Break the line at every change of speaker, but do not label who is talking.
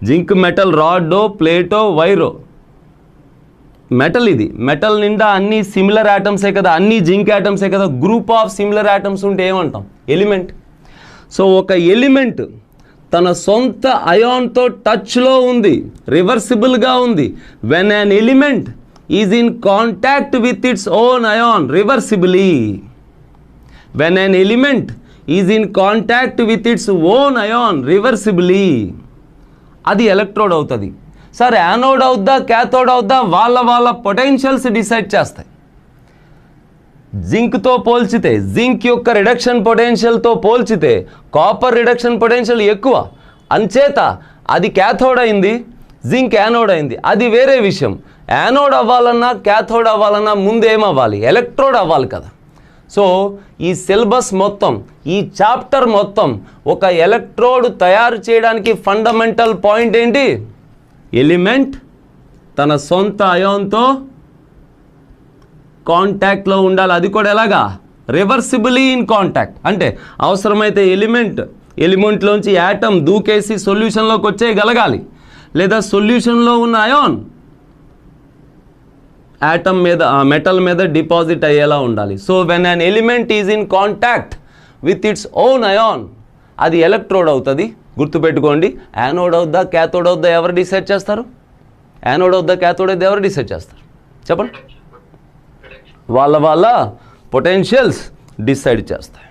Zinc metal రాడో, Plato, వైరో. Metal ఇది. Metal నిండా అన్ని సిమిలర్ యాటమ్సే కదా, అన్ని జింక్ యాటమ్సే కదా. గ్రూప్ ఆఫ్ సిమిలర్ యాటమ్స్ ఉంటే ఏమంటాం? ఎలిమెంట్. సో ఒక ఎలిమెంట్ తన సొంత అయాన్తో టచ్లో ఉంది, రివర్సిబుల్గా ఉంది. When an element is in contact with its own ion reversibly. When an element is in contact with its own ion reversibly, అది ఎలక్ట్రోడ్ అవుతుంది. సార్ యానోడ్ అవుద్దా, క్యాథోడ్ అవుద్దా? వాళ్ళ పొటెన్షియల్స్ డిసైడ్ చేస్తాయి. జింక్తో పోల్చితే, జింక్ యొక్క రిడక్షన్ పొటెన్షియల్తో పోల్చితే కాపర్ రిడక్షన్ పొటెన్షియల్ ఎక్కువ. అంచేత అది క్యాథోడ్ అయింది, జింక్ యానోడ్ అయింది. అది వేరే విషయం. యానోడ్ అవ్వాలన్నా క్యాథోడ్ అవ్వాలన్నా ముందు ఏమవ్వాలి? ఎలక్ట్రోడ్ అవ్వాలి కదా. సో ఈ సిలబస్ మొత్తం, ఈ చాప్టర్ మొత్తం ఒక ఎలక్ట్రోడ్ తయారు చేయడానికి ఫండమెంటల్ పాయింట్ ఏంటి? ఎలిమెంట్ తన సొంత అయాన్తో కాంటాక్ట్లో ఉండాలి. అది కూడా ఎలాగా? రివర్సిబులీ ఇన్ కాంటాక్ట్. అంటే అవసరమైతే ఎలిమెంట్లోంచి యాటమ్ దూకేసి సొల్యూషన్లోకి వచ్చేయగలగాలి, లేదా సొల్యూషన్లో ఉన్న అయాన్ యాటమ్ మీద, మెటల్ మీద డిపాజిట్ అయ్యేలా ఉండాలి. So when an element is in contact with its own ion, అది ఎలక్ట్రోడ్ అవుతుంది. గుర్తుపెట్టుకోండి. యానోడ్ అవుద్దా, క్యాథోడ్ అవుద్దా ఎవరు డిసైడ్ చేస్తారు? యానోడ్ అవుద్దా, క్యాథోడ్ అవుద్దా ఎవరు డిసైడ్ చేస్తారు? చెప్పండి. వాళ్ళ పొటెన్షియల్స్ డిసైడ్ చేస్తాయి.